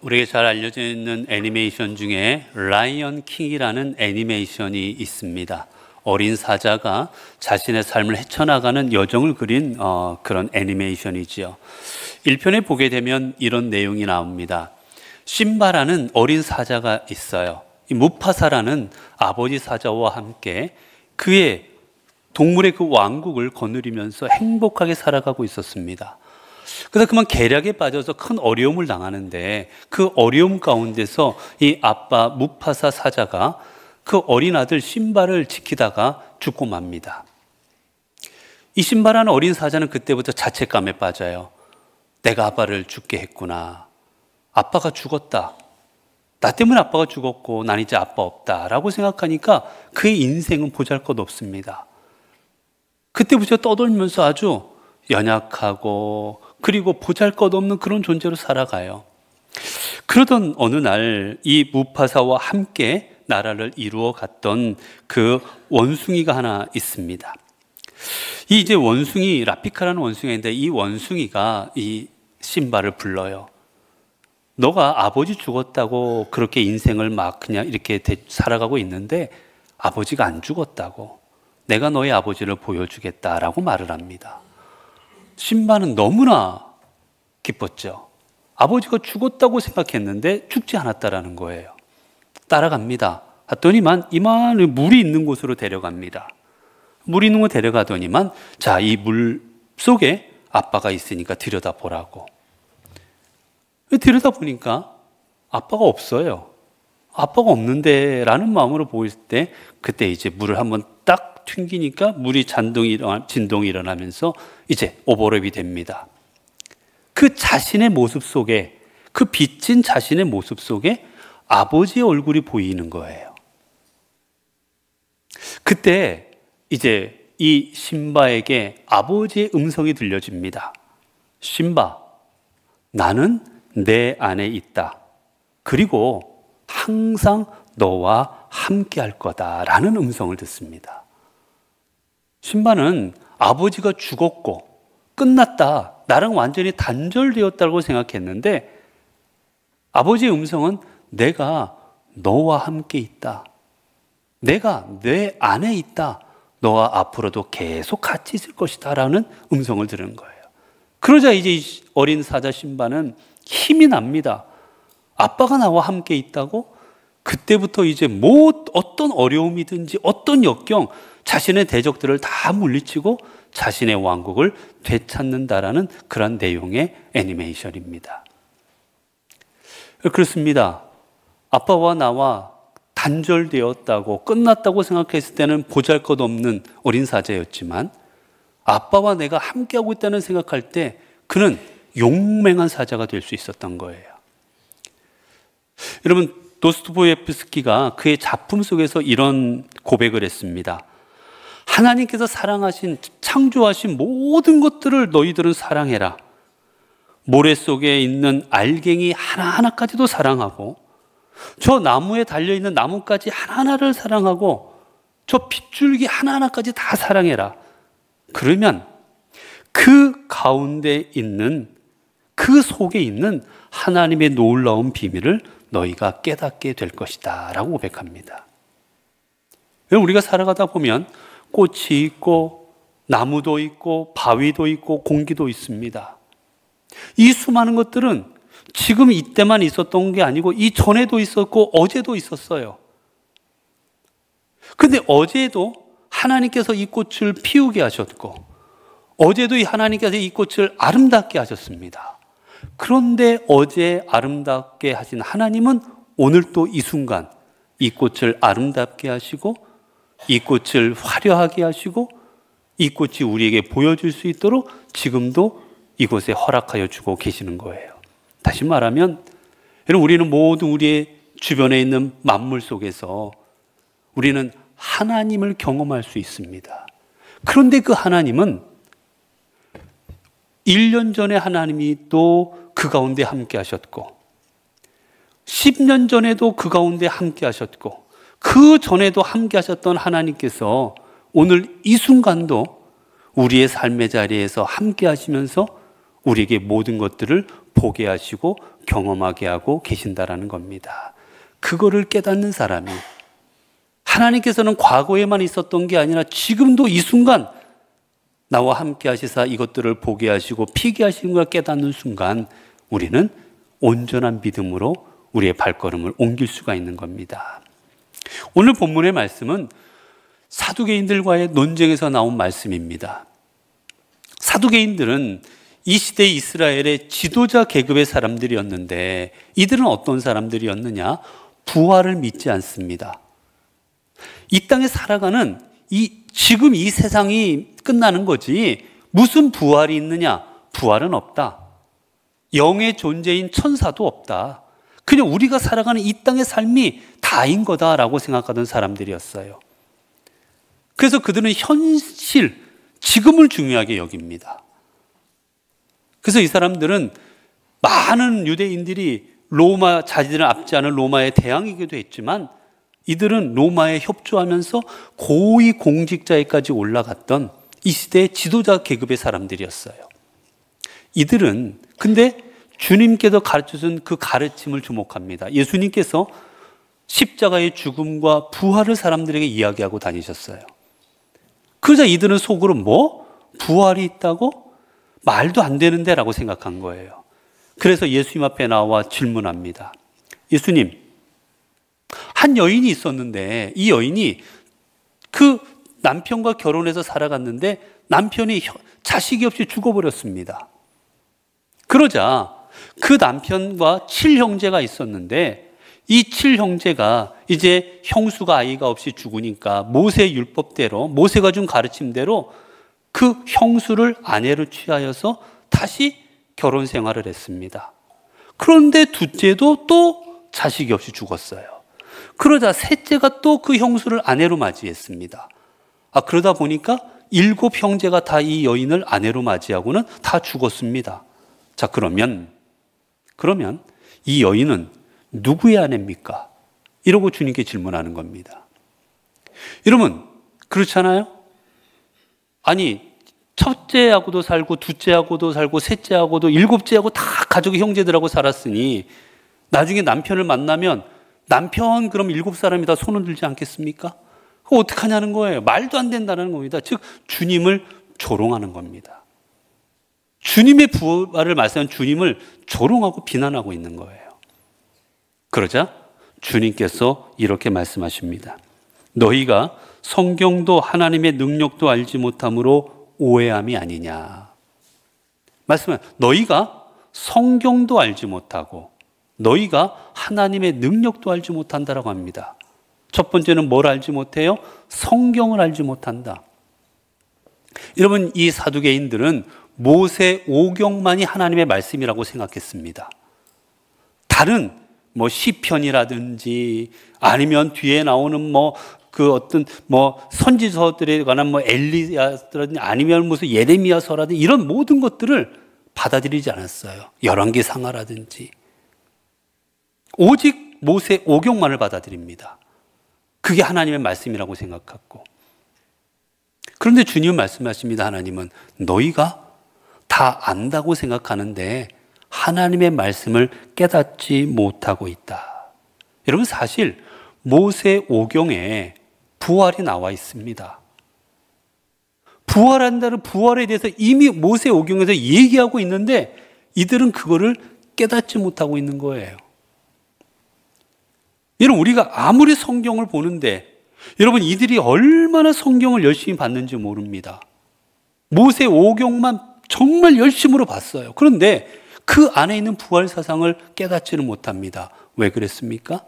우리에게 잘 알려져 있는 애니메이션 중에 라이언 킹이라는 애니메이션이 있습니다. 어린 사자가 자신의 삶을 헤쳐나가는 여정을 그린 그런 애니메이션이지요. 1편에 보게 되면 이런 내용이 나옵니다. 심바라는 어린 사자가 있어요. 이 무파사라는 아버지 사자와 함께 그의 동물의 그 왕국을 거느리면서 행복하게 살아가고 있었습니다. 그래서 그만 계략에 빠져서 큰 어려움을 당하는데 그 어려움 가운데서 이 아빠 무파사 사자가 그 어린 아들 심바를 지키다가 죽고 맙니다. 이 심바라는 어린 사자는 그때부터 자책감에 빠져요. 내가 아빠를 죽게 했구나. 아빠가 죽었다. 나 때문에 아빠가 죽었고 난 이제 아빠 없다라고 생각하니까 그의 인생은 보잘것없습니다. 그때부터 떠돌면서 아주 연약하고 그리고 보잘것없는 그런 존재로 살아가요. 그러던 어느 날 이 무파사와 함께 나라를 이루어 갔던 그 원숭이가 하나 있습니다. 이 이제 원숭이, 라피카라는 원숭이인데 이 원숭이가 이 심바를 불러요. 너가 아버지 죽었다고 그렇게 인생을 막 그냥 이렇게 살아가고 있는데 아버지가 안 죽었다고. 내가 너의 아버지를 보여주겠다라고 말을 합니다. 심바는 너무나 기뻤죠. 아버지가 죽었다고 생각했는데 죽지 않았다라는 거예요. 따라갑니다. 갔더니만 이만한 물이 있는 곳으로 데려갑니다. 물이 있는 곳 데려가더니만 자, 이 물 속에 아빠가 있으니까 들여다보라고. 들여다보니까 아빠가 없어요. 아빠가 없는데 라는 마음으로 보일 때 그때 이제 물을 한번 딱 튕기니까 물이 진동이 일어나면서 이제 오버랩이 됩니다. 그 자신의 모습 속에, 그 비친 자신의 모습 속에 아버지의 얼굴이 보이는 거예요. 그때 이제 이 심바에게 아버지의 음성이 들려집니다. 심바, 나는 내 안에 있다. 그리고 항상 너와 함께 할 거다라는 음성을 듣습니다. 심바는 아버지가 죽었고 끝났다. 나랑 완전히 단절되었다고 생각했는데 아버지의 음성은 내가 너와 함께 있다. 내가 내 안에 있다. 너와 앞으로도 계속 같이 있을 것이다. 라는 음성을 들은 거예요. 그러자 이제 어린 사자 심바는 힘이 납니다. 아빠가 나와 함께 있다고? 그때부터 이제 어떤 어려움이든지 어떤 역경, 자신의 대적들을 다 물리치고 자신의 왕국을 되찾는다라는 그런 내용의 애니메이션입니다. 그렇습니다. 아빠와 나와 단절되었다고 끝났다고 생각했을 때는 보잘것없는 어린 사자였지만 아빠와 내가 함께하고 있다는 생각할 때 그는 용맹한 사자가 될 수 있었던 거예요. 여러분, 도스토옙스키가 그의 작품 속에서 이런 고백을 했습니다. 하나님께서 사랑하신, 창조하신 모든 것들을 너희들은 사랑해라. 모래 속에 있는 알갱이 하나하나까지도 사랑하고 저 나무에 달려있는 나뭇가지 하나하나를 사랑하고 저 핏줄기 하나하나까지 다 사랑해라. 그러면 그 가운데 있는, 그 속에 있는 하나님의 놀라운 비밀을 너희가 깨닫게 될 것이다 라고 고백합니다. 우리가 살아가다 보면 꽃이 있고 나무도 있고 바위도 있고 공기도 있습니다. 이 수많은 것들은 지금 이때만 있었던 게 아니고 이전에도 있었고 어제도 있었어요. 근데 어제도 하나님께서 이 꽃을 피우게 하셨고 어제도 하나님께서 이 꽃을 아름답게 하셨습니다. 그런데 어제 아름답게 하신 하나님은 오늘 또 이 순간 이 꽃을 아름답게 하시고 이 꽃을 화려하게 하시고 이 꽃이 우리에게 보여줄 수 있도록 지금도 이곳에 허락하여 주고 계시는 거예요. 다시 말하면 여러분, 우리는 모두 우리의 주변에 있는 만물 속에서 우리는 하나님을 경험할 수 있습니다. 그런데 그 하나님은 1년 전에 하나님이 또 그 가운데 함께 하셨고 10년 전에도 그 가운데 함께 하셨고 그 전에도 함께 하셨던 하나님께서 오늘 이 순간도 우리의 삶의 자리에서 함께 하시면서 우리에게 모든 것들을 보게 하시고 경험하게 하고 계신다라는 겁니다. 그거를 깨닫는 사람이, 하나님께서는 과거에만 있었던 게 아니라 지금도 이 순간 나와 함께 하시사 이것들을 보게 하시고 피게 하시는 걸 깨닫는 순간 우리는 온전한 믿음으로 우리의 발걸음을 옮길 수가 있는 겁니다. 오늘 본문의 말씀은 사두개인들과의 논쟁에서 나온 말씀입니다. 사두개인들은 이 시대 이스라엘의 지도자 계급의 사람들이었는데 이들은 어떤 사람들이었느냐? 부활을 믿지 않습니다. 이 땅에 살아가는 지금 이 세상이 끝나는 거지 무슨 부활이 있느냐? 부활은 없다. 영의 존재인 천사도 없다. 그냥 우리가 살아가는 이 땅의 삶이 다인 거다라고 생각하던 사람들이었어요. 그래서 그들은 현실, 지금을 중요하게 여깁니다. 그래서 이 사람들은 많은 유대인들이 자신을 압제하는 로마에 대항이기도 했지만 이들은 로마에 협조하면서 고위 공직자에까지 올라갔던 이 시대의 지도자 계급의 사람들이었어요. 이들은 근데 주님께서 가르쳐준 그 가르침을 주목합니다. 예수님께서 십자가의 죽음과 부활을 사람들에게 이야기하고 다니셨어요. 그러자 이들은 속으로 부활이 있다고? 말도 안 되는데 라고 생각한 거예요. 그래서 예수님 앞에 나와 질문합니다. 예수님, 한 여인이 있었는데 이 여인이 그 남편과 결혼해서 살아갔는데 남편이 자식이 없이 죽어버렸습니다. 그러자 그 남편과 7형제가 있었는데 이 7형제가 이제 형수가 아이가 없이 죽으니까 모세 율법대로, 모세가 준 가르침대로 그 형수를 아내로 취하여서 다시 결혼 생활을 했습니다. 그런데 둘째도 또 자식이 없이 죽었어요. 그러자 셋째가 또 그 형수를 아내로 맞이했습니다. 그러다 보니까 7형제가 다 이 여인을 아내로 맞이하고는 다 죽었습니다. 자, 그러면 이 여인은 누구의 아내입니까? 이러고 주님께 질문하는 겁니다. 여러분, 그렇잖아요? 아니, 첫째하고도 살고 둘째하고도 살고 셋째하고도 일곱째하고 다 가족의 형제들하고 살았으니 나중에 남편을 만나면 남편 그럼 7사람이 다 손을 들지 않겠습니까? 그거 어떡하냐는 거예요. 말도 안 된다는 겁니다. 즉 주님을 조롱하는 겁니다. 주님의 부활을 말씀하는 주님을 조롱하고 비난하고 있는 거예요. 그러자 주님께서 이렇게 말씀하십니다. 너희가 성경도 하나님의 능력도 알지 못함으로 오해함이 아니냐. 말씀은 너희가 성경도 알지 못하고 너희가 하나님의 능력도 알지 못한다라고 합니다. 첫 번째는 뭘 알지 못해요? 성경을 알지 못한다. 여러분, 이 사두개인들은 모세 오경만이 하나님의 말씀이라고 생각했습니다. 다른 시편이라든지 아니면 뒤에 나오는 선지서들에 관한 엘리야라든지 아니면 무슨 예레미야서라든지 이런 모든 것들을 받아들이지 않았어요. 열왕기상하라든지. 오직 모세 오경만을 받아들입니다. 그게 하나님의 말씀이라고 생각했고. 그런데 주님은 말씀하십니다. 하나님은 너희가 다 안다고 생각하는데 하나님의 말씀을 깨닫지 못하고 있다. 여러분, 사실 모세 오경에 부활이 나와 있습니다. 부활한다는 부활에 대해서 이미 모세 오경에서 얘기하고 있는데 이들은 그거를 깨닫지 못하고 있는 거예요. 여러분, 우리가 아무리 성경을 보는데 여러분, 이들이 얼마나 성경을 열심히 봤는지 모릅니다. 모세 오경만 정말 열심으로 봤어요. 그런데 그 안에 있는 부활 사상을 깨닫지는 못합니다. 왜 그랬습니까?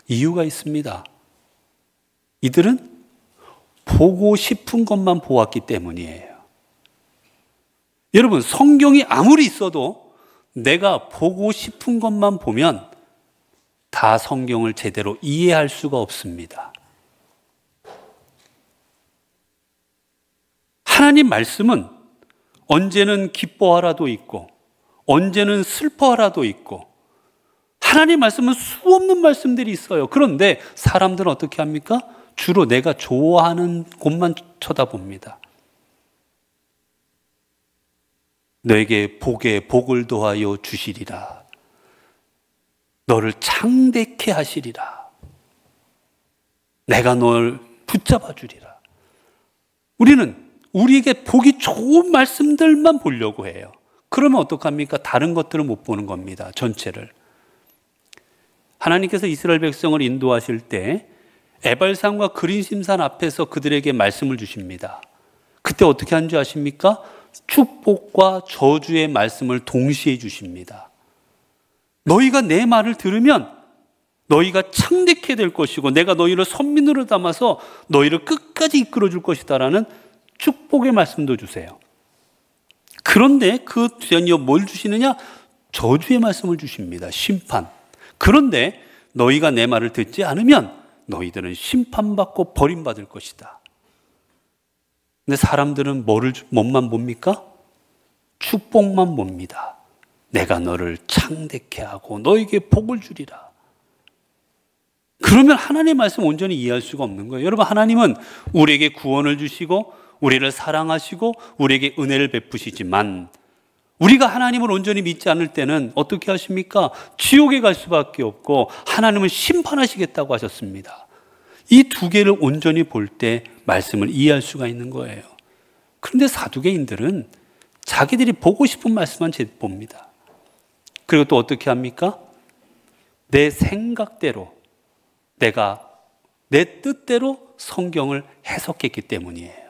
이유가 있습니다. 이들은 보고 싶은 것만 보았기 때문이에요. 여러분, 성경이 아무리 있어도 내가 보고 싶은 것만 보면 다 성경을 제대로 이해할 수가 없습니다. 하나님 말씀은 언제는 기뻐하라도 있고 언제는 슬퍼하라도 있고 하나님 말씀은 수없는 말씀들이 있어요. 그런데 사람들은 어떻게 합니까? 주로 내가 좋아하는 곳만 쳐다봅니다. 너에게 복에 복을 더하여 주시리라. 너를 창대케 하시리라. 내가 널 붙잡아 주리라. 우리는 우리에게 복이 좋은 말씀들만 보려고 해요. 그러면 어떡합니까? 다른 것들을 못 보는 겁니다. 전체를. 하나님께서 이스라엘 백성을 인도하실 때 에발산과 그린심산 앞에서 그들에게 말씀을 주십니다. 그때 어떻게 한 줄 아십니까? 축복과 저주의 말씀을 동시에 주십니다. 너희가 내 말을 들으면 너희가 창대케 될 것이고 내가 너희를 선민으로 담아서 너희를 끝까지 이끌어 줄 것이다 라는 축복의 말씀도 주세요. 그런데 그 뒤에 뭘 주시느냐? 저주의 말씀을 주십니다. 심판. 그런데 너희가 내 말을 듣지 않으면 너희들은 심판받고 버림받을 것이다. 근데 사람들은 뭐만 봅니까? 축복만 봅니다. 내가 너를 창대케 하고 너에게 복을 주리라. 그러면 하나님의 말씀 온전히 이해할 수가 없는 거예요. 여러분, 하나님은 우리에게 구원을 주시고 우리를 사랑하시고 우리에게 은혜를 베푸시지만 우리가 하나님을 온전히 믿지 않을 때는 어떻게 하십니까? 지옥에 갈 수밖에 없고 하나님은 심판하시겠다고 하셨습니다. 이 두 개를 온전히 볼 때 말씀을 이해할 수가 있는 거예요. 그런데 사두개인들은 자기들이 보고 싶은 말씀만 봅니다. 그리고 또 어떻게 합니까? 내 생각대로, 내가 내 뜻대로 성경을 해석했기 때문이에요.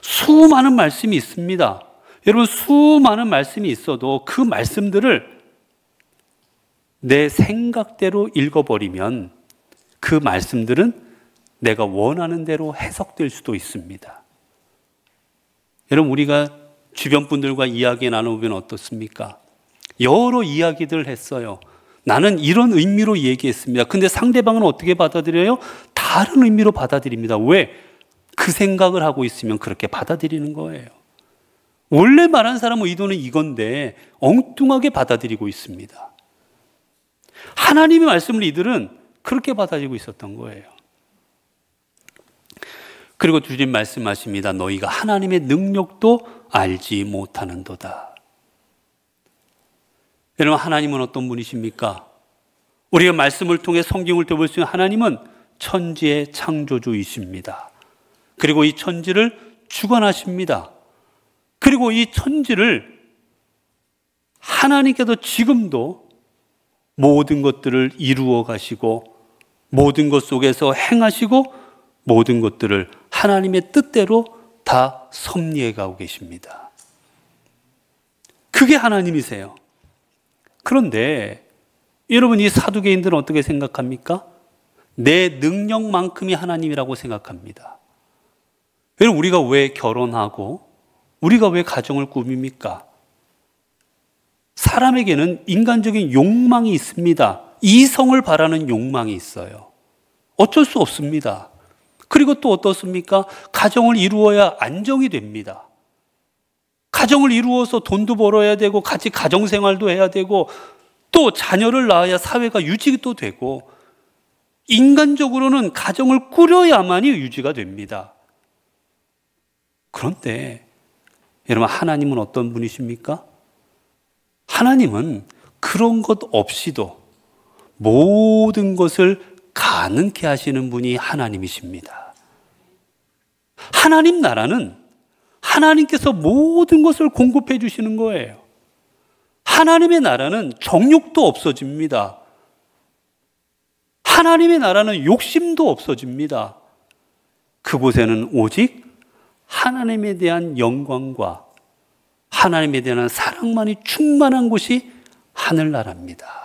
수많은 말씀이 있습니다. 여러분, 수많은 말씀이 있어도 그 말씀들을 내 생각대로 읽어버리면 그 말씀들은 내가 원하는 대로 해석될 수도 있습니다. 여러분, 우리가 주변 분들과 이야기 나누면 어떻습니까? 여러 이야기들을 했어요. 나는 이런 의미로 얘기했습니다. 근데 상대방은 어떻게 받아들여요? 다른 의미로 받아들입니다. 왜? 그 생각을 하고 있으면 그렇게 받아들이는 거예요. 원래 말한 사람 의도는 이건데 엉뚱하게 받아들이고 있습니다. 하나님의 말씀을 이들은 그렇게 받아들이고 있었던 거예요. 그리고 주님 말씀하십니다. 너희가 하나님의 능력도 알지 못하는도다. 여러분, 하나님은 어떤 분이십니까? 우리가 말씀을 통해 성경을 볼 수 있는 하나님은 천지의 창조주이십니다. 그리고 이 천지를 주관하십니다. 그리고 이 천지를 하나님께서 지금도 모든 것들을 이루어 가시고 모든 것 속에서 행하시고 모든 것들을 하나님의 뜻대로 다 섭리해 가고 계십니다. 그게 하나님이세요. 그런데 여러분, 이 사두개인들은 어떻게 생각합니까? 내 능력만큼이 하나님이라고 생각합니다. 여러분, 우리가 왜 결혼하고 우리가 왜 가정을 꾸밉니까? 사람에게는 인간적인 욕망이 있습니다. 이성을 바라는 욕망이 있어요. 어쩔 수 없습니다. 그리고 또 어떻습니까? 가정을 이루어야 안정이 됩니다. 가정을 이루어서 돈도 벌어야 되고 같이 가정생활도 해야 되고 또 자녀를 낳아야 사회가 유지도 되고 인간적으로는 가정을 꾸려야만이 유지가 됩니다. 그런데 여러분, 하나님은 어떤 분이십니까? 하나님은 그런 것 없이도 모든 것을 가능케 하시는 분이 하나님이십니다. 하나님 나라는 하나님께서 모든 것을 공급해 주시는 거예요. 하나님의 나라는 정욕도 없어집니다. 하나님의 나라는 욕심도 없어집니다. 그곳에는 오직 하나님에 대한 영광과 하나님에 대한 사랑만이 충만한 곳이 하늘나라입니다.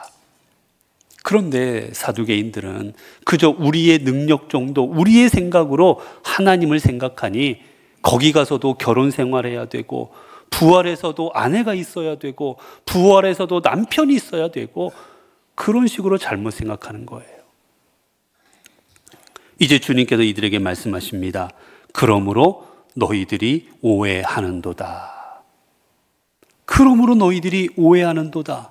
그런데 사두개인들은 그저 우리의 능력 정도, 우리의 생각으로 하나님을 생각하니 거기 가서도 결혼 생활해야 되고 부활에서도 아내가 있어야 되고 부활에서도 남편이 있어야 되고 그런 식으로 잘못 생각하는 거예요. 이제 주님께서 이들에게 말씀하십니다. 그러므로 너희들이 오해하는도다. 그러므로 너희들이 오해하는도다.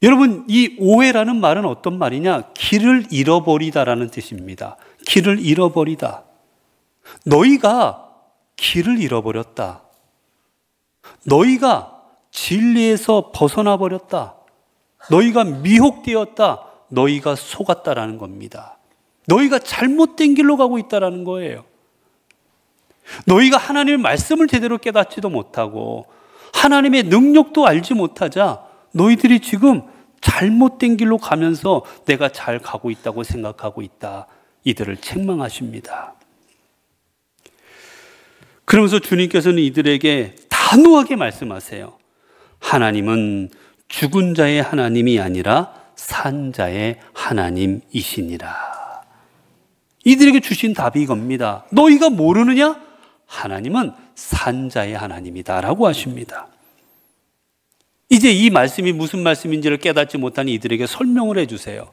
여러분, 이 오해라는 말은 어떤 말이냐? 길을 잃어버리다라는 뜻입니다. 길을 잃어버리다. 너희가 길을 잃어버렸다. 너희가 진리에서 벗어나 버렸다. 너희가 미혹되었다. 너희가 속았다라는 겁니다. 너희가 잘못된 길로 가고 있다라는 거예요. 너희가 하나님의 말씀을 제대로 깨닫지도 못하고 하나님의 능력도 알지 못하자 너희들이 지금 잘못된 길로 가면서 내가 잘 가고 있다고 생각하고 있다. 이들을 책망하십니다. 그러면서 주님께서는 이들에게 단호하게 말씀하세요. 하나님은 죽은 자의 하나님이 아니라 산 자의 하나님이시니라. 이들에게 주신 답이 이겁니다. 너희가 모르느냐? 하나님은 산 자의 하나님이다 라고 하십니다. 이제 이 말씀이 무슨 말씀인지를 깨닫지 못한 이들에게 설명을 해주세요.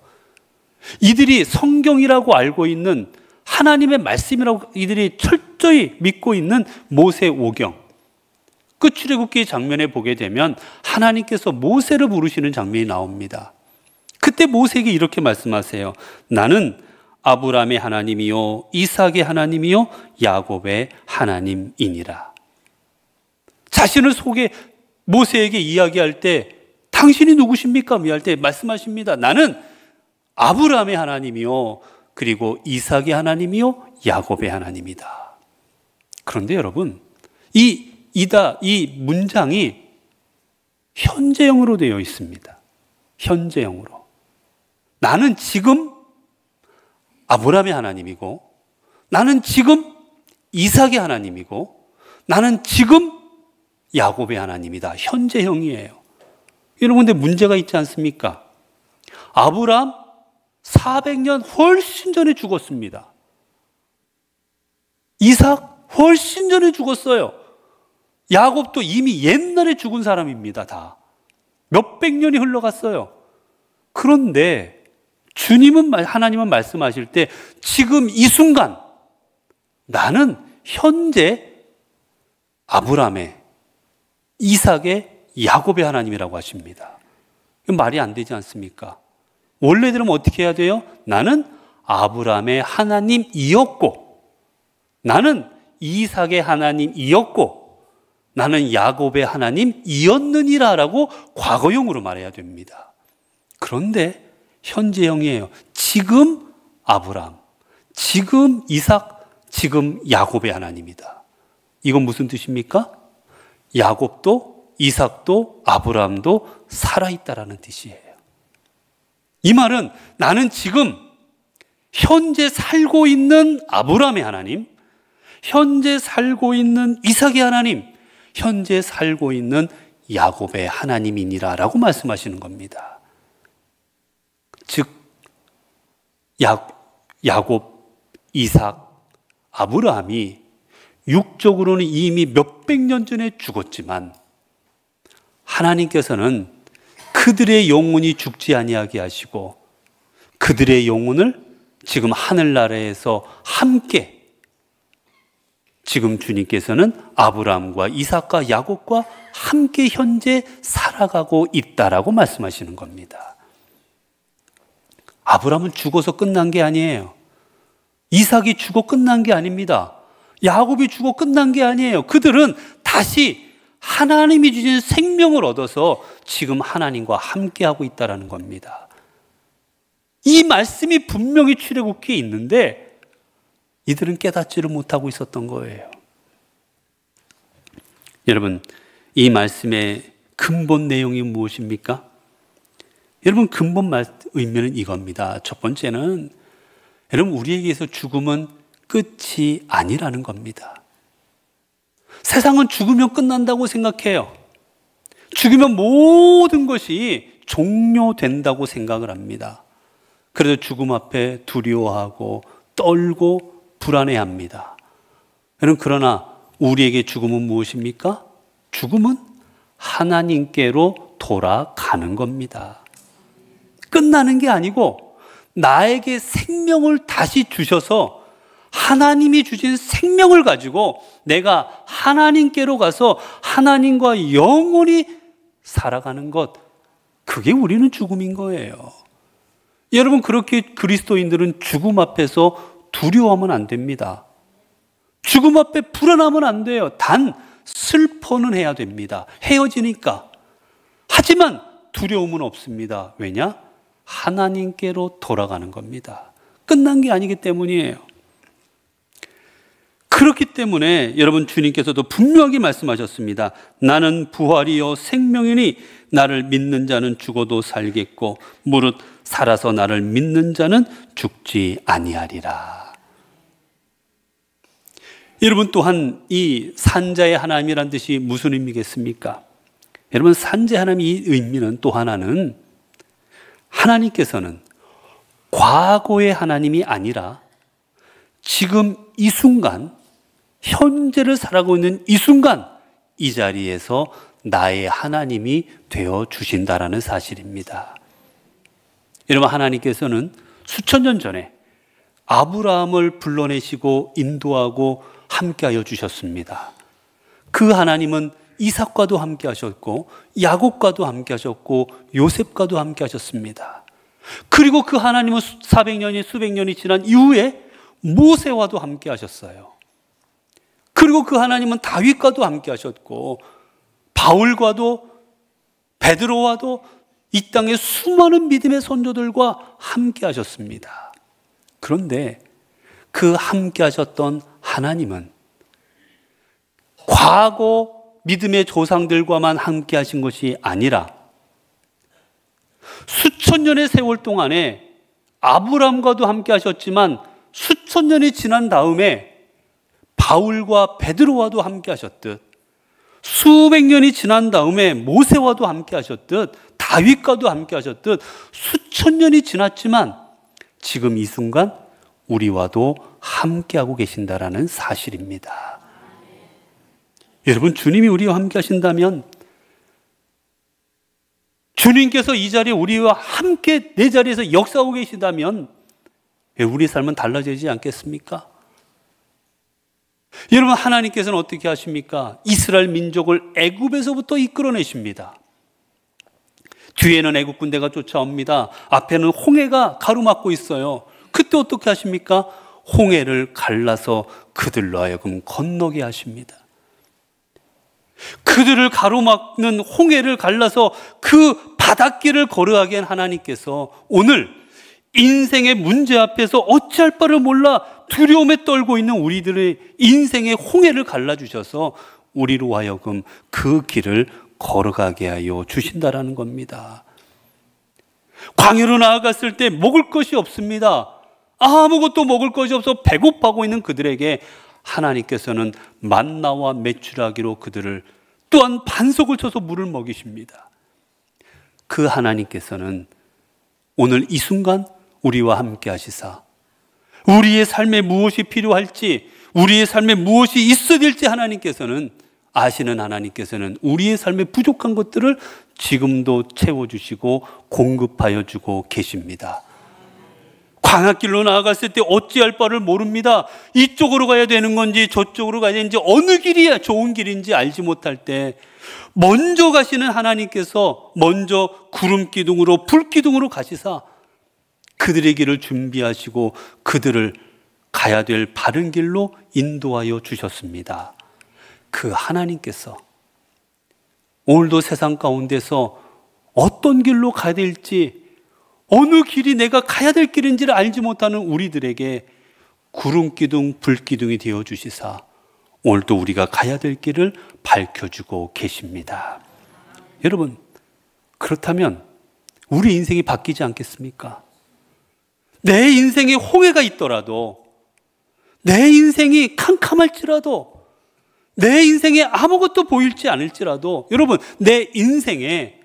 이들이 성경이라고 알고 있는 하나님의 말씀이라고 이들이 철저히 믿고 있는 모세 오경, 그 출애굽기 장면에 보게 되면 하나님께서 모세를 부르시는 장면이 나옵니다. 그때 모세에게 이렇게 말씀하세요. 나는 아브라함의 하나님이요 이삭의 하나님이요 야곱의 하나님이니라. 자신을 속에 모세에게 이야기할 때 당신이 누구십니까? 할 때 말씀하십니다. 나는 아브라함의 하나님이요 그리고 이삭의 하나님이요 야곱의 하나님이다. 그런데 여러분 이 문장이 현재형으로 되어 있습니다. 현재형으로. 나는 지금 아브라함의 하나님이고 나는 지금 이삭의 하나님이고 나는 지금 야곱의 하나님이다. 현재형이에요. 여러분, 근데 문제가 있지 않습니까? 아브라함 400년 훨씬 전에 죽었습니다. 이삭 훨씬 전에 죽었어요. 야곱도 이미 옛날에 죽은 사람입니다. 다 몇백 년이 흘러갔어요. 그런데 하나님은 말씀하실 때 지금 이 순간 나는 현재 아브라함의 이삭의 야곱의 하나님이라고 하십니다. 이건 말이 안 되지 않습니까? 원래대로 어떻게 해야 돼요? 나는 아브라함의 하나님이었고 나는 이삭의 하나님이었고 나는 야곱의 하나님이었느니라 라고 과거형으로 말해야 됩니다. 그런데 현재형이에요. 지금 아브라함, 지금 이삭, 지금 야곱의 하나님이다. 이건 무슨 뜻입니까? 야곱도 이삭도 아브라함도 살아있다라는 뜻이에요. 이 말은 나는 지금 현재 살고 있는 아브라함의 하나님, 현재 살고 있는 이삭의 하나님, 현재 살고 있는 야곱의 하나님이니라 라고 말씀하시는 겁니다. 즉 야곱, 이삭, 아브라함이 육적으로는 이미 몇백 년 전에 죽었지만 하나님께서는 그들의 영혼이 죽지 아니하게 하시고 그들의 영혼을 지금 하늘나라에서 함께 지금 주님께서는 아브라함과 이삭과 야곱과 함께 현재 살아가고 있다라고 말씀하시는 겁니다. 아브라함은 죽어서 끝난 게 아니에요. 이삭이 죽어 끝난 게 아닙니다. 야곱이 죽어 끝난 게 아니에요. 그들은 다시 하나님이 주신 생명을 얻어서 지금 하나님과 함께하고 있다는 겁니다. 이 말씀이 분명히 출애굽기에 있는데 이들은 깨닫지를 못하고 있었던 거예요. 여러분, 이 말씀의 근본 내용이 무엇입니까? 여러분, 근본 의미는 이겁니다. 첫 번째는 여러분, 우리에게서 죽음은 끝이 아니라는 겁니다. 세상은 죽으면 끝난다고 생각해요. 죽으면 모든 것이 종료된다고 생각을 합니다. 그래서 죽음 앞에 두려워하고 떨고 불안해합니다. 여러분, 그러나 우리에게 죽음은 무엇입니까? 죽음은 하나님께로 돌아가는 겁니다. 끝나는 게 아니고 나에게 생명을 다시 주셔서 하나님이 주신 생명을 가지고 내가 하나님께로 가서 하나님과 영원히 살아가는 것, 그게 우리는 죽음인 거예요. 여러분, 그렇게 그리스도인들은 죽음 앞에서 두려워하면 안 됩니다. 죽음 앞에 불안하면 안 돼요. 단 슬퍼는 해야 됩니다. 헤어지니까. 하지만 두려움은 없습니다. 왜냐? 하나님께로 돌아가는 겁니다. 끝난 게 아니기 때문이에요. 그렇기 때문에 여러분, 주님께서도 분명하게 말씀하셨습니다. 나는 부활이요 생명이니 나를 믿는 자는 죽어도 살겠고 무릇 살아서 나를 믿는 자는 죽지 아니하리라. 여러분, 또한 이 산자의 하나님이란 뜻이 무슨 의미겠습니까? 여러분, 산자의 하나님, 이 의미는 또 하나는 하나님께서는 과거의 하나님이 아니라 지금 이 순간, 현재를 살아가고 있는 이 순간, 이 자리에서 나의 하나님이 되어 주신다라는 사실입니다. 여러분, 하나님께서는 수천 년 전에 아브라함을 불러내시고 인도하고 함께하여 주셨습니다. 그 하나님은 이삭과도 함께 하셨고 야곱과도 함께 하셨고 요셉과도 함께 하셨습니다. 그리고 그 하나님은 400년이 수백 년이 지난 이후에 모세와도 함께 하셨어요. 그리고 그 하나님은 다윗과도 함께 하셨고 바울과도 베드로와도 이 땅의 수많은 믿음의 선조들과 함께 하셨습니다. 그런데 그 함께 하셨던 하나님은 과거 믿음의 조상들과만 함께 하신 것이 아니라 수천 년의 세월 동안에 아브람과도 함께 하셨지만 수천 년이 지난 다음에 바울과 베드로와도 함께 하셨듯 수백 년이 지난 다음에 모세와도 함께 하셨듯 다윗과도 함께 하셨듯 수천 년이 지났지만 지금 이 순간 우리와도 함께하고 계신다라는 사실입니다. 여러분, 주님이 우리와 함께 하신다면, 주님께서 이 자리에 우리와 함께 내 자리에서 역사하고 계시다면 우리 삶은 달라지지 않겠습니까? 여러분, 하나님께서는 어떻게 하십니까? 이스라엘 민족을 애굽에서부터 이끌어내십니다. 뒤에는 애굽 군대가 쫓아옵니다. 앞에는 홍해가 가로막고 있어요. 그때 어떻게 하십니까? 홍해를 갈라서 그들로 하여금 건너게 하십니다. 그들을 가로막는 홍해를 갈라서 그 바닷길을 걸어가게 한 하나님께서 오늘 인생의 문제 앞에서 어찌할 바를 몰라 두려움에 떨고 있는 우리들의 인생의 홍해를 갈라주셔서 우리로 하여금 그 길을 걸어가게 하여 주신다라는 겁니다. 광야로 나아갔을 때 먹을 것이 없습니다. 아무것도 먹을 것이 없어 배고파하고 있는 그들에게 하나님께서는 만나와 메추라기로 그들을 또한 반석을 쳐서 물을 먹이십니다. 그 하나님께서는 오늘 이 순간 우리와 함께 하시사 우리의 삶에 무엇이 필요할지, 우리의 삶에 무엇이 있어야 될지 하나님께서는 아시는 하나님께서는 우리의 삶에 부족한 것들을 지금도 채워주시고 공급하여 주고 계십니다. 광야길로 나아갔을 때 어찌할 바를 모릅니다. 이쪽으로 가야 되는 건지 저쪽으로 가야 되는지 어느 길이 좋은 길인지 알지 못할 때 먼저 가시는 하나님께서 먼저 구름 기둥으로 불 기둥으로 가시사 그들의 길을 준비하시고 그들을 가야 될 바른 길로 인도하여 주셨습니다. 그 하나님께서 오늘도 세상 가운데서 어떤 길로 가야 될지, 어느 길이 내가 가야 될 길인지를 알지 못하는 우리들에게 구름기둥, 불기둥이 되어 주시사 오늘도 우리가 가야 될 길을 밝혀주고 계십니다. 여러분, 그렇다면 우리 인생이 바뀌지 않겠습니까? 내 인생에 홍해가 있더라도, 내 인생이 캄캄할지라도, 내 인생에 아무것도 보일지 않을지라도, 여러분, 내 인생에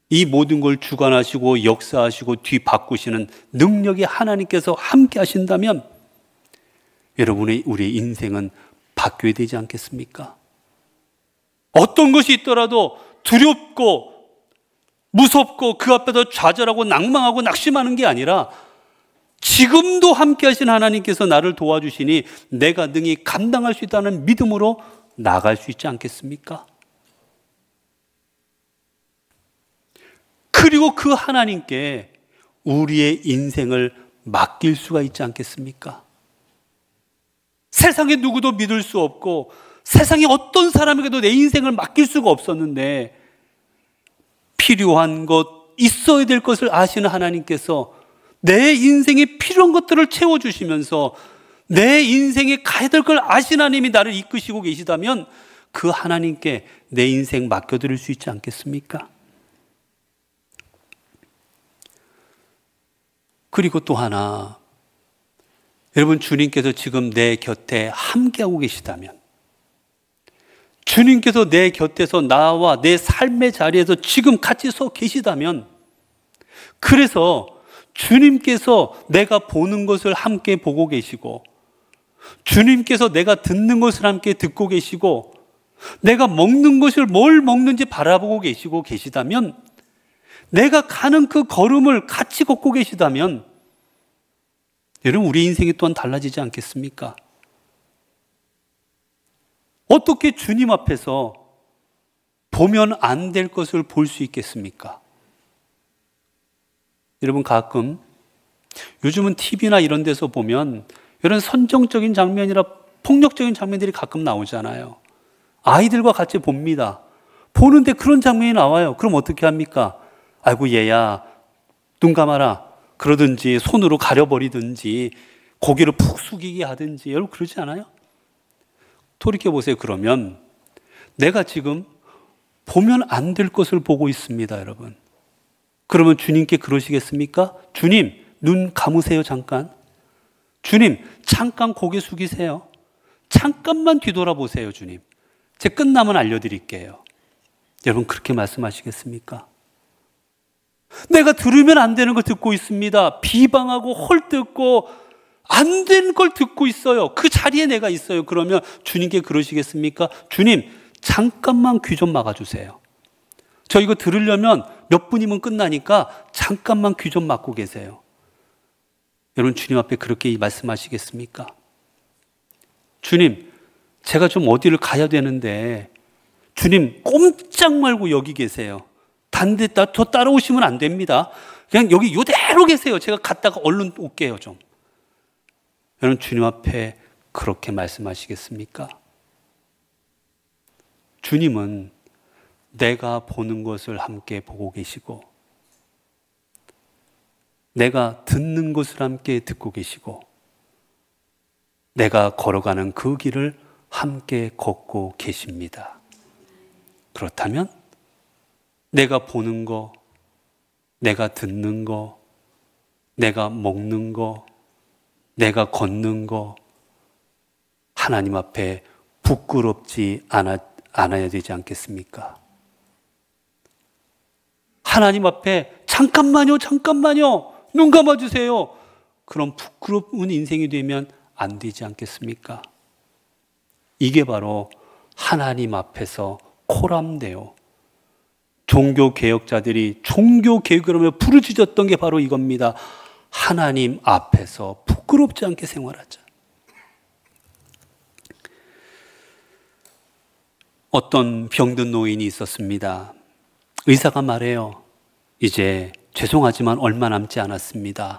이 모든 걸 주관하시고 역사하시고 뒤바꾸시는 능력이 하나님께서 함께 하신다면 우리의 인생은 바뀌어야 되지 않겠습니까? 어떤 것이 있더라도 두렵고 무섭고 그 앞에서 좌절하고 낭망하고 낙심하는 게 아니라 지금도 함께 하신 하나님께서 나를 도와주시니 내가 능히 감당할 수 있다는 믿음으로 나아갈 수 있지 않겠습니까? 그리고 그 하나님께 우리의 인생을 맡길 수가 있지 않겠습니까? 세상에 누구도 믿을 수 없고 세상에 어떤 사람에게도 내 인생을 맡길 수가 없었는데 필요한 것, 있어야 될 것을 아시는 하나님께서 내 인생에 필요한 것들을 채워주시면서 내 인생에 가야 될 걸 아시는 하나님이 나를 이끄시고 계시다면 그 하나님께 내 인생 맡겨드릴 수 있지 않겠습니까? 그리고 또 하나, 여러분 주님께서 지금 내 곁에 함께하고 계시다면, 주님께서 내 곁에서 나와 내 삶의 자리에서 지금 같이 서 계시다면, 그래서 주님께서 내가 보는 것을 함께 보고 계시고, 주님께서 내가 듣는 것을 함께 듣고 계시고, 내가 먹는 것을 뭘 먹는지 바라보고 계시고 계시다면, 내가 가는 그 걸음을 같이 걷고 계시다면 여러분 우리 인생이 또한 달라지지 않겠습니까? 어떻게 주님 앞에서 보면 안 될 것을 볼 수 있겠습니까? 여러분 가끔 요즘은 TV나 이런 데서 보면 이런 선정적인 장면이라 폭력적인 장면들이 가끔 나오잖아요. 아이들과 같이 봅니다. 보는데 그런 장면이 나와요. 그럼 어떻게 합니까? 아이고 얘야 눈 감아라 그러든지 손으로 가려버리든지 고개를 푹 숙이게 하든지, 여러분 그러지 않아요? 돌이켜보세요. 그러면 내가 지금 보면 안 될 것을 보고 있습니다, 여러분. 그러면 주님께 그러시겠습니까? 주님, 눈 감으세요, 잠깐. 주님, 잠깐 고개 숙이세요. 잠깐만 뒤돌아보세요, 주님. 제 끝나면 알려드릴게요. 여러분 그렇게 말씀하시겠습니까? 내가 들으면 안 되는 걸 듣고 있습니다. 비방하고 헐뜯고 안 되는 걸 듣고 있어요. 그 자리에 내가 있어요. 그러면 주님께 그러시겠습니까? 주님, 잠깐만 귀 좀 막아주세요. 저 이거 들으려면 몇 분이면 끝나니까 잠깐만 귀 좀 막고 계세요. 여러분 주님 앞에 그렇게 말씀하시겠습니까? 주님, 제가 좀 어디를 가야 되는데 주님 꼼짝 말고 여기 계세요. 단데 저 따라오시면 안 됩니다. 그냥 여기 이대로 계세요. 제가 갔다가 얼른 올게요 좀. 여러분 주님 앞에 그렇게 말씀하시겠습니까? 주님은 내가 보는 것을 함께 보고 계시고, 내가 듣는 것을 함께 듣고 계시고, 내가 걸어가는 그 길을 함께 걷고 계십니다. 그렇다면 내가 보는 거, 내가 듣는 거, 내가 먹는 거, 내가 걷는 거 하나님 앞에 부끄럽지 않아야 되지 않겠습니까? 하나님 앞에 잠깐만요, 잠깐만요, 눈 감아주세요. 그럼 부끄러운 인생이 되면 안 되지 않겠습니까? 이게 바로 하나님 앞에서 코람데오, 종교개혁자들이 종교개혁을 하며 부르짖었던 게 바로 이겁니다. 하나님 앞에서 부끄럽지 않게 생활하자. 어떤 병든 노인이 있었습니다. 의사가 말해요. 이제 죄송하지만 얼마 남지 않았습니다.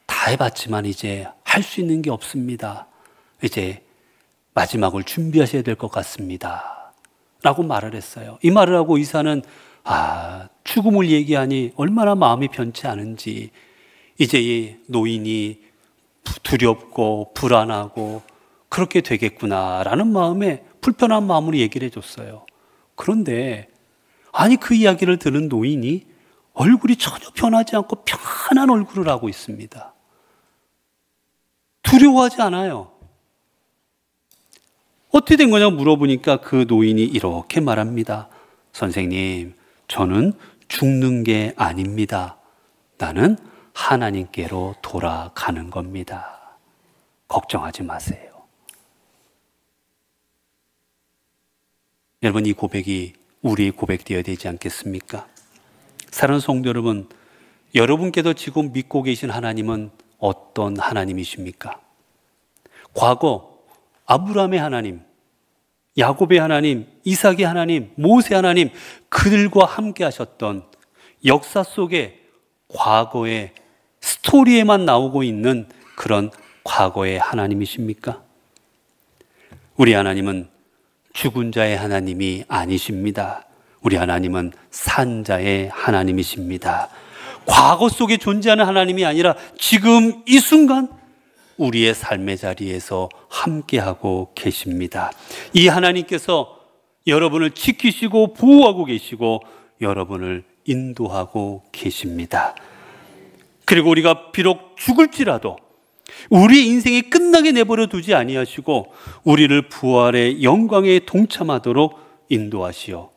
다 해봤지만 이제 할 수 있는 게 없습니다. 이제 마지막을 준비하셔야 될 것 같습니다. 라고 말을 했어요. 이 말을 하고 의사는 죽음을 얘기하니 얼마나 마음이 편치 않은지, 이제 이 노인이 두렵고 불안하고 그렇게 되겠구나라는 마음에 불편한 마음으로 얘기를 해줬어요. 그런데 그 이야기를 들은 노인이 얼굴이 전혀 변하지 않고 편한 얼굴을 하고 있습니다. 두려워하지 않아요. 어떻게 된 거냐고 물어보니까 그 노인이 이렇게 말합니다. 선생님, 저는 죽는 게 아닙니다. 나는 하나님께로 돌아가는 겁니다. 걱정하지 마세요. 여러분, 이 고백이 우리의 고백되어야 되지 않겠습니까? 사랑하는 성도 여러분, 여러분께서 지금 믿고 계신 하나님은 어떤 하나님이십니까? 과거 아브라함의 하나님, 야곱의 하나님, 이삭의 하나님, 모세 하나님, 그들과 함께 하셨던 역사 속에 과거의 스토리에만 나오고 있는 그런 과거의 하나님이십니까? 우리 하나님은 죽은 자의 하나님이 아니십니다. 우리 하나님은 산 자의 하나님이십니다. 과거 속에 존재하는 하나님이 아니라 지금 이 순간 우리의 삶의 자리에서 함께하고 계십니다. 이 하나님께서 여러분을 지키시고 보호하고 계시고 여러분을 인도하고 계십니다. 그리고 우리가 비록 죽을지라도 우리 인생이 끝나게 내버려 두지 아니하시고 우리를 부활의 영광에 동참하도록 인도하시어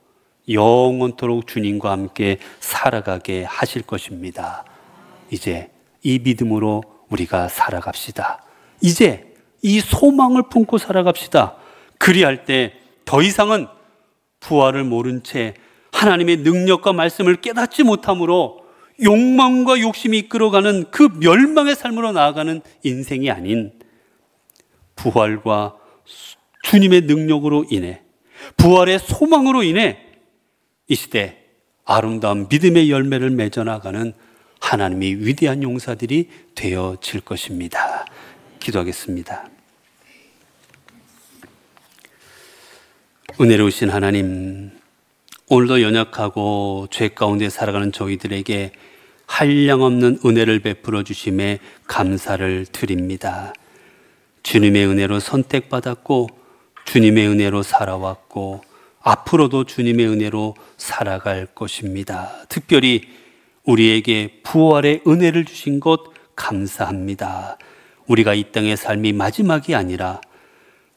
영원토록 주님과 함께 살아가게 하실 것입니다. 이제 이 믿음으로 우리가 살아갑시다. 이제 이 소망을 품고 살아갑시다. 그리할 때 더 이상은 부활을 모른 채 하나님의 능력과 말씀을 깨닫지 못함으로 욕망과 욕심이 이끌어가는 그 멸망의 삶으로 나아가는 인생이 아닌 부활과 주님의 능력으로 인해 부활의 소망으로 인해 이 시대 아름다운 믿음의 열매를 맺어 나가는 하나님의 위대한 용사들이 되어질 것입니다. 기도하겠습니다. 은혜로우신 하나님, 오늘도 연약하고 죄 가운데 살아가는 저희들에게 한량없는 은혜를 베풀어 주심에 감사를 드립니다. 주님의 은혜로 선택받았고 주님의 은혜로 살아왔고 앞으로도 주님의 은혜로 살아갈 것입니다. 특별히 우리에게 부활의 은혜를 주신 것 감사합니다. 우리가 이 땅의 삶이 마지막이 아니라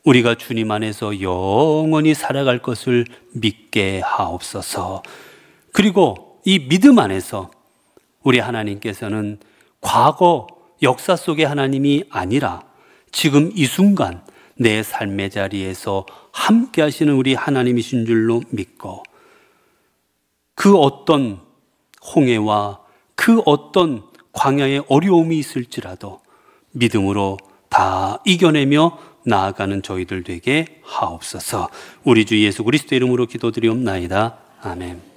우리가 주님 안에서 영원히 살아갈 것을 믿게 하옵소서. 그리고 이 믿음 안에서 우리 하나님께서는 과거 역사 속의 하나님이 아니라 지금 이 순간 내 삶의 자리에서 함께 하시는 우리 하나님이신 줄로 믿고 그 어떤 홍해와 그 어떤 광야의 어려움이 있을지라도 믿음으로 다 이겨내며 나아가는 저희들 되게 하옵소서. 우리 주 예수 그리스도 이름으로 기도드리옵나이다. 아멘.